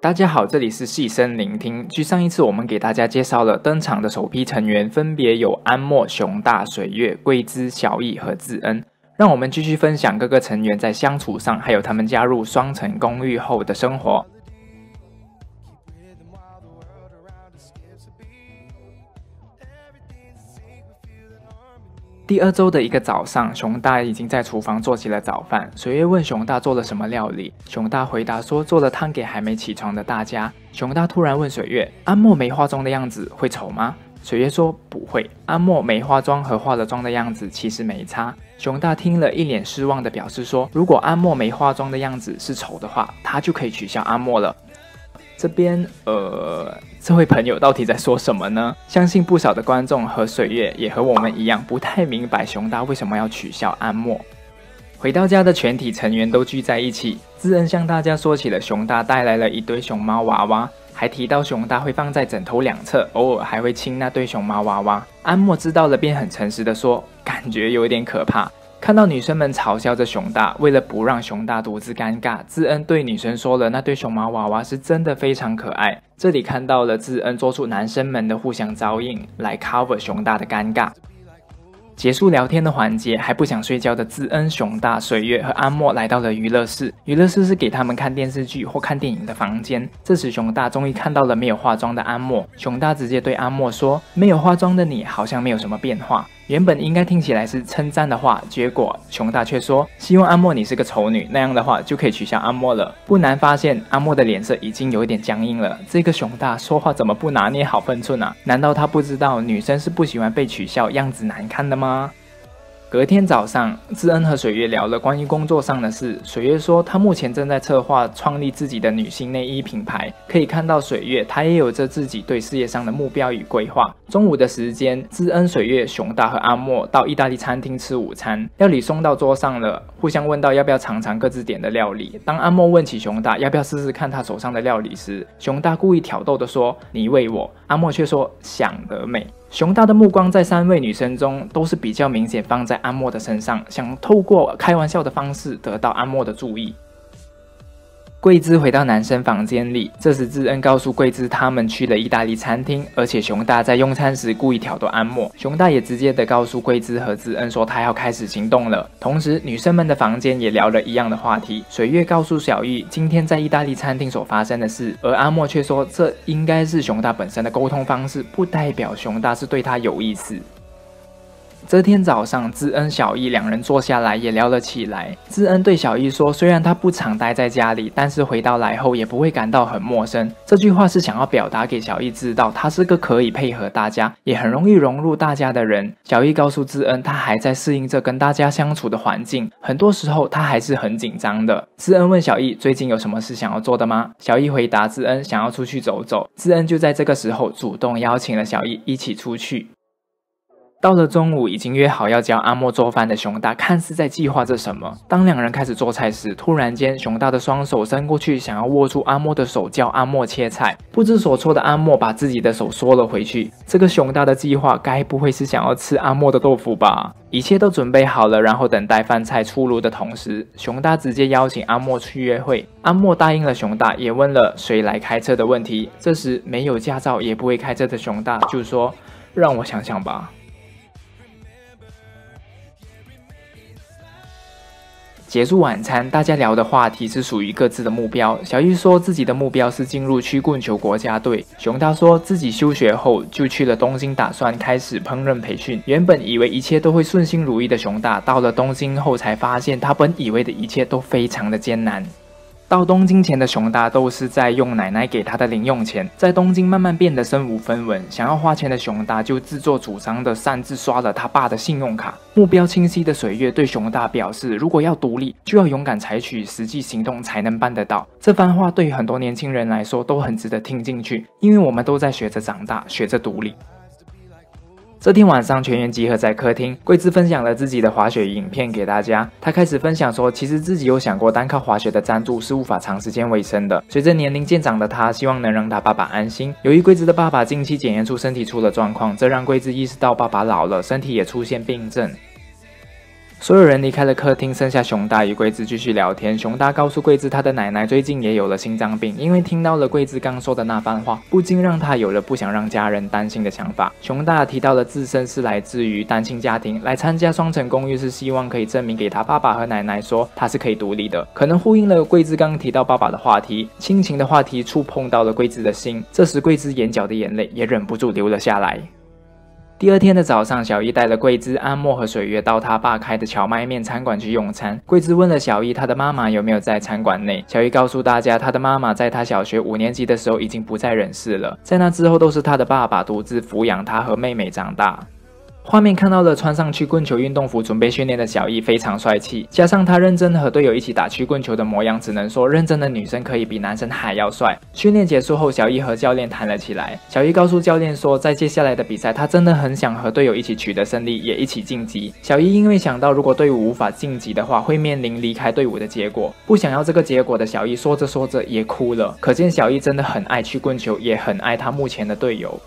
大家好，这里是细声聆听。据上一次我们给大家介绍了登场的首批成员，分别有安莫、熊大、水月、桂枝、小艺和智恩。让我们继续分享各个成员在相处上，还有他们加入双层公寓后的生活。第2周的一个早上，熊大已经在厨房做起了早饭。水月问熊大做了什么料理，熊大回答说做了汤给还没起床的大家。熊大突然问水月，安莫没化妆的样子会丑吗？水月说不会，安莫没化妆和化了妆的样子其实没差。熊大听了一脸失望的表示说，如果安莫没化妆的样子是丑的话，他就可以取笑安莫了。这边这位朋友到底在说什么呢？相信不少的观众和水月也和我们一样不太明白熊大为什么要取笑安莫。回到家的全体成员都聚在一起，智恩向大家说起了熊大带来了一堆熊猫娃娃，还提到熊大会放在枕头两侧，偶尔还会亲那堆熊猫娃娃。安莫知道了便很诚实的说，感觉有点可怕。看到女生们嘲笑着熊大，为了不让熊大独自尴尬，智恩对女生说了那对熊猫娃娃是真的非常可爱。这里看到了智恩做出男生们的互相照应，来 cover 熊大的尴尬。结束聊天的环节，还不想睡觉的智恩、熊大、水月和安莫来到了娱乐室。娱乐室是给他们看电视剧或看电影的房间。这时熊大终于看到了没有化妆的安莫，熊大直接对安莫说，没有化妆的你好像没有什么变化。原本应该听起来是称赞的话，结果熊大却说希望安莫你是个丑女，那样的话就可以取笑安莫了。不难发现安莫的脸色已经有一点僵硬了，这个熊大说话怎么不拿捏好分寸啊？难道他不知道女生是不喜欢被取笑样子难看的吗？隔天早上，智恩和水月聊了关于工作上的事。水月说，她目前正在策划创立自己的女性内衣品牌。可以看到水月，她也有着自己对事业上的目标与规划。中午的时间，智恩、水月、熊大和阿莫到意大利餐厅吃午餐，料理送到桌上了，互相问到要不要尝尝各自点的料理。当阿莫问起熊大要不要试试看他手上的料理时，熊大故意挑逗的说：“你喂我。”阿莫却说：“想得美。”熊大的目光在3位女生中都是比较明显放在安莫的身上，想透过开玩笑的方式得到安莫的注意。桂枝回到男生房间里，这时智恩告诉桂枝他们去了意大利餐厅，而且熊大在用餐时故意挑逗安莫。熊大也直接的告诉桂枝和智恩说他要开始行动了。同时女生们的房间也聊了一样的话题。水月告诉小玉今天在意大利餐厅所发生的事，而阿莫却说这应该是熊大本身的沟通方式，不代表熊大是对他有意思。这天早上，智恩、小艺2人坐下来也聊了起来。智恩对小艺说，虽然他不常待在家里，但是回到来后也不会感到很陌生。这句话是想要表达给小艺知道，他是个可以配合大家，也很容易融入大家的人。小艺告诉智恩，他还在适应着跟大家相处的环境，很多时候他还是很紧张的。智恩问小艺最近有什么事想要做的吗？小艺回答智恩想要出去走走。智恩就在这个时候主动邀请了小艺一起出去。到了中午，已经约好要教阿莫做饭的熊大看似在计划着什么。当2人开始做菜时，突然间熊大的双手伸过去，想要握住阿莫的手，叫阿莫切菜。不知所措的阿莫把自己的手缩了回去。这个熊大的计划该不会是想要吃阿莫的豆腐吧？一切都准备好了，然后等待饭菜出炉的同时，熊大直接邀请阿莫去约会。阿莫答应了熊大，也问了谁来开车的问题。这时没有驾照也不会开车的熊大就说：“让我想想吧。”结束晚餐，大家聊的话题是属于各自的目标。小玉说自己的目标是进入曲棍球国家队，熊大说自己休学后就去了东京，打算开始烹饪培训。原本以为一切都会顺心如意的熊大，到了东京后才发现他本以为的一切都非常的艰难。到东京前的熊大都是在用奶奶给他的零用钱，在东京慢慢变得身无分文，想要花钱的熊大就自作主张的擅自刷了他爸的信用卡。目标清晰的水月对熊大表示，如果要独立，就要勇敢采取实际行动才能办得到。这番话对于很多年轻人来说都很值得听进去，因为我们都在学着长大，学着独立。这天晚上，全员集合在客厅，桂枝分享了自己的滑雪影片给大家。她开始分享说，其实自己有想过单靠滑雪的赞助是无法长时间维生的。随着年龄渐长的她，希望能让她爸爸安心。由于桂枝的爸爸近期检验出身体出了状况，这让桂枝意识到爸爸老了，身体也出现病症。所有人离开了客厅，剩下熊大与桂枝继续聊天。熊大告诉桂枝，他的奶奶最近也有了心脏病，因为听到了桂枝刚说的那番话，不禁让他有了不想让家人担心的想法。熊大提到了自身是来自于单亲家庭，来参加双层公寓是希望可以证明给他爸爸和奶奶说他是可以独立的，可能呼应了桂枝刚提到爸爸的话题，亲情的话题触碰到了桂枝的心。这时桂枝眼角的眼泪也忍不住流了下来。第二天的早上，小伊带了桂枝、安莫和水月到他爸开的荞麦面餐馆去用餐。桂枝问了小伊，他的妈妈有没有在餐馆内。小伊告诉大家，他的妈妈在他小学5年级的时候已经不在人世了，在那之后都是他的爸爸独自抚养他和妹妹长大。画面看到了穿上曲棍球运动服准备训练的小伊，非常帅气，加上他认真和队友一起打曲棍球的模样，只能说认真的女生可以比男生还要帅。训练结束后，小伊和教练谈了起来。小伊告诉教练说，在接下来的比赛，他真的很想和队友一起取得胜利，也一起晋级。小伊因为想到如果队伍无法晋级的话，会面临离开队伍的结果，不想要这个结果的小伊说着说着也哭了。可见小伊真的很爱曲棍球，也很爱他目前的队友。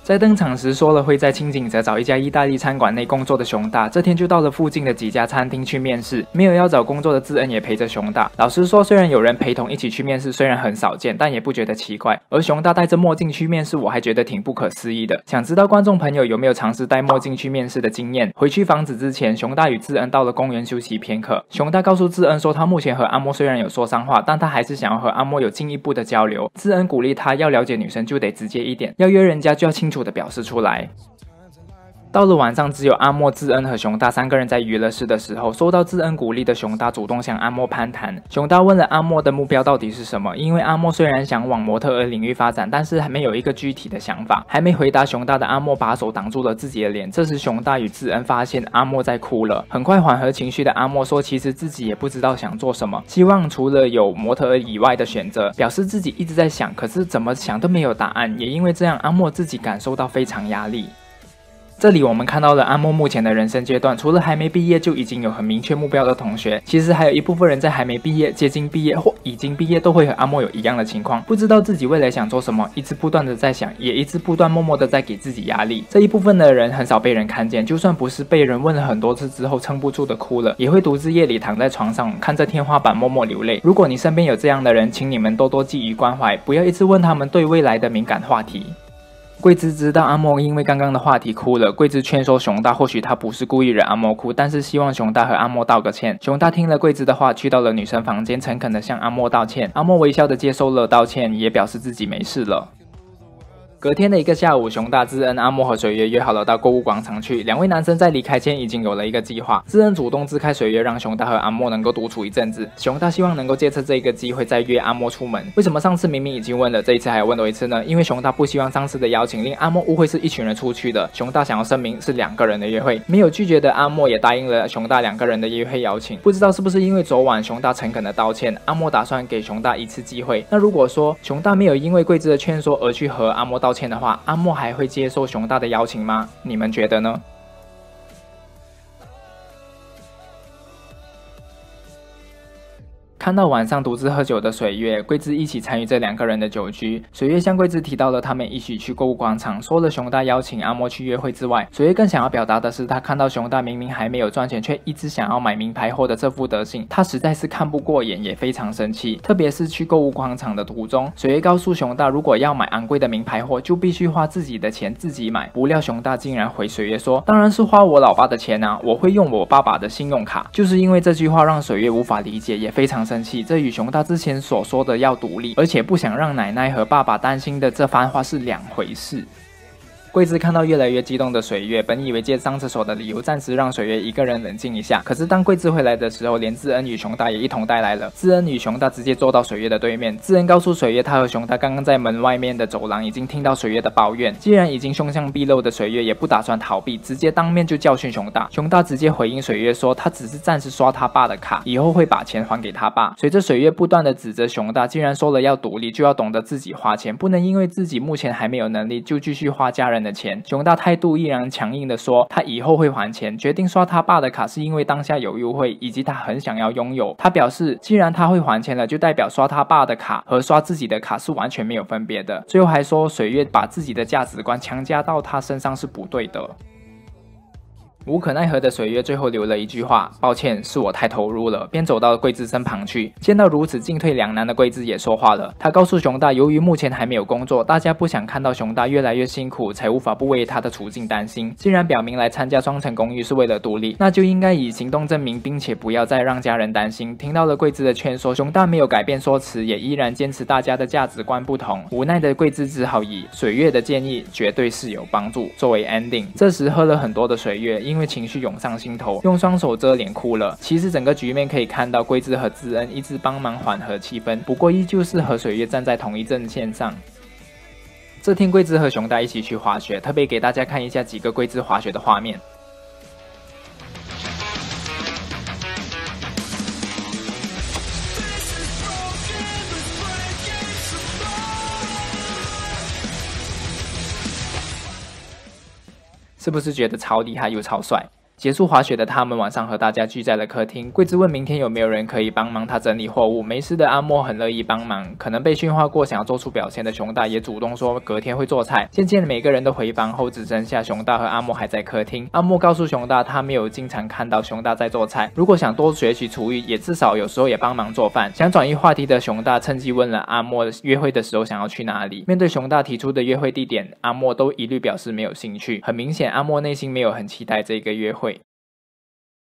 在登场时说了会在清景泽找一家意大利餐馆内工作的熊大，这天就到了附近的几家餐厅去面试。没有要找工作的智恩也陪着熊大。老实说，虽然有人陪同一起去面试，虽然很少见，但也不觉得奇怪。而熊大戴着墨镜去面试，我还觉得挺不可思议的。想知道观众朋友有没有尝试戴墨镜去面试的经验？回去房子之前，熊大与智恩到了公园休息片刻。熊大告诉智恩说，他目前和阿莫虽然有说上话，但他还是想要和阿莫有进一步的交流。智恩鼓励他要了解女生就得直接一点，要约人家就要清楚的表示出来。到了晚上，只有阿莫、智恩和熊大3个人在娱乐室的时候，受到智恩鼓励的熊大主动向阿莫攀谈。熊大问了阿莫的目标到底是什么，因为阿莫虽然想往模特儿领域发展，但是还没有一个具体的想法。还没回答熊大的阿莫把手挡住了自己的脸。这时熊大与智恩发现阿莫在哭了，很快缓和情绪的阿莫说，其实自己也不知道想做什么，希望除了有模特儿以外的选择，表示自己一直在想，可是怎么想都没有答案。也因为这样，阿莫自己感受到非常压力。这里我们看到了阿莫目前的人生阶段，除了还没毕业就已经有很明确目标的同学，其实还有一部分人在还没毕业、接近毕业或已经毕业都会和阿莫有一样的情况，不知道自己未来想做什么，一直不断的在想，也一直不断默默的在给自己压力。这一部分的人很少被人看见，就算不是被人问了很多次之后撑不住的哭了，也会独自夜里躺在床上看着天花板默默流泪。如果你身边有这样的人，请你们多多寄予关怀，不要一直问他们对未来的敏感话题。桂枝知道阿莫因为刚刚的话题哭了，桂枝劝说熊大，或许他不是故意惹阿莫哭，但是希望熊大和阿莫道个歉。熊大听了桂枝的话，去到了女生房间，诚恳地向阿莫道歉。阿莫微笑地接受了道歉，也表示自己没事了。隔天的一个下午，熊大、智恩、阿莫和水月约好了到购物广场去。2位男生在离开前已经有了一个计划。智恩主动支开水月，让熊大和阿莫能够独处一阵子。熊大希望能够借此这个机会再约阿莫出门。为什么上次明明已经问了，这一次还要问多一次呢？因为熊大不希望上次的邀请令阿莫误会是一群人出去的。熊大想要声明是2个人的约会。没有拒绝的阿莫也答应了熊大2个人的约会邀请。不知道是不是因为昨晚熊大诚恳的道歉，阿莫打算给熊大一次机会。那如果说熊大没有因为桂枝的劝说而去和阿莫道歉的话，阿莫还会接受熊大的邀请吗？你们觉得呢？看到晚上独自喝酒的水月，桂枝一起参与这2个人的酒局。水月向桂枝提到了他们一起去购物广场，说了熊大邀请阿莫去约会之外，水月更想要表达的是，他看到熊大明明还没有赚钱，却一直想要买名牌货的这副德性，他实在是看不过眼，也非常生气。特别是去购物广场的途中，水月告诉熊大，如果要买昂贵的名牌货，就必须花自己的钱自己买。不料熊大竟然回水月说，当然是花我老爸的钱啊，我会用我爸爸的信用卡。就是因为这句话让水月无法理解，也非常生气。这与熊大之前所说的要独立，而且不想让奶奶和爸爸担心的这番话是2回事。桂枝看到越来越激动的水月，本以为借上厕所的理由暂时让水月一个人冷静一下，可是当桂枝回来的时候，连智恩与熊大也一同带来了。智恩与熊大直接坐到水月的对面。智恩告诉水月，他和熊大刚刚在门外面的走廊已经听到水月的抱怨。既然已经凶相毕露的水月也不打算逃避，直接当面就教训熊大。熊大直接回应水月说，他只是暂时刷他爸的卡，以后会把钱还给他爸。随着水月不断的指责熊大，既然说了要独立，就要懂得自己花钱，不能因为自己目前还没有能力就继续花家人人的钱。熊大态度依然强硬的说，他以后会还钱，决定刷他爸的卡是因为当下有优惠，以及他很想要拥有。他表示，既然他会还钱了，就代表刷他爸的卡和刷自己的卡是完全没有分别的。最后还说，水月把自己的价值观强加到他身上是不对的。无可奈何的水月最后留了一句话：抱歉，是我太投入了，便走到桂枝身旁去。见到如此进退两难的桂枝也说话了，他告诉熊大，由于目前还没有工作，大家不想看到熊大越来越辛苦，才无法不为他的处境担心。既然表明来参加双城公寓是为了独立，那就应该以行动证明，并且不要再让家人担心。听到了桂枝的劝说，熊大没有改变说辞，也依然坚持大家的价值观不同。无奈的桂枝只好以水月的建议绝对是有帮助作为 ending。这时喝了很多的水月，因为情绪涌上心头，用双手遮脸哭了。其实整个局面可以看到，桂枝和知恩一直帮忙缓和气氛，不过依旧是和水月站在同一阵线上。这天，桂枝和熊大一起去滑雪，特别给大家看一下几个桂枝滑雪的画面。是不是觉得超厉害又超帅？结束滑雪的他们晚上和大家聚在了客厅。桂枝问明天有没有人可以帮忙他整理货物，没事的阿莫很乐意帮忙。可能被训话过想要做出表现的熊大也主动说隔天会做菜。渐渐每个人都回房后，只剩下熊大和阿莫还在客厅。阿莫告诉熊大，他没有经常看到熊大在做菜，如果想多学习厨艺，也至少有时候也帮忙做饭。想转移话题的熊大趁机问了阿莫约会的时候想要去哪里。面对熊大提出的约会地点，阿莫都一律表示没有兴趣。很明显，阿莫内心没有很期待这个约会。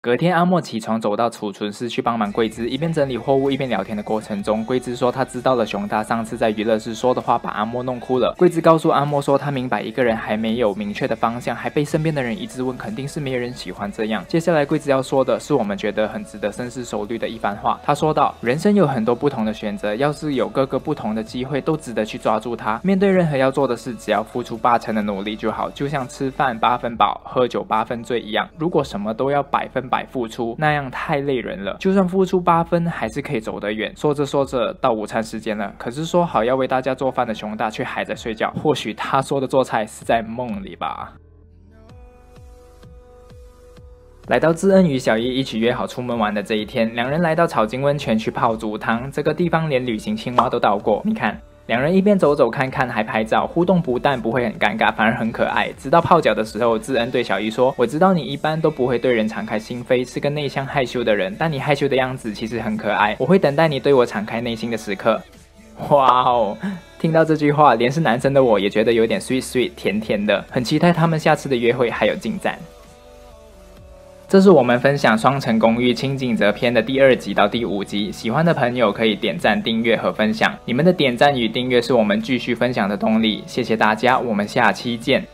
隔天，阿莫起床走到储存室去帮忙桂枝，一边整理货物一边聊天的过程中，桂枝说她知道了熊大上次在娱乐室说的话，把阿莫弄哭了。桂枝告诉阿莫说，她明白一个人还没有明确的方向，还被身边的人一直问，肯定是没有人喜欢这样。接下来，桂枝要说的是我们觉得很值得深思熟虑的一番话。她说道：人生有很多不同的选择，要是有各个不同的机会，都值得去抓住它。面对任何要做的事，只要付出80%的努力就好，就像吃饭8分饱，喝酒8分醉一样。如果什么都要100%付出，那样太累人了。就算付出8分，还是可以走得远。说着说着，到午餐时间了，可是说好要为大家做饭的熊大却还在睡觉。或许他说的做菜是在梦里吧。来到知恩与小叶一起约好出门玩的这一天，两人来到草津温泉去泡足汤。这个地方连旅行青蛙都到过，你看。两人一边走走看看，还拍照，互动不但不会很尴尬，反而很可爱。直到泡脚的时候，知恩对小伊说：“我知道你一般都不会对人敞开心扉，是个内向害羞的人，但你害羞的样子其实很可爱。我会等待你对我敞开内心的时刻。”哇哦！听到这句话，连是男生的我也觉得有点 sweet 甜甜的，很期待他们下次的约会还有进展。这是我们分享《双城公寓清景泽篇》的第2集到第5集，喜欢的朋友可以点赞、订阅和分享。你们的点赞与订阅是我们继续分享的动力，谢谢大家，我们下期见。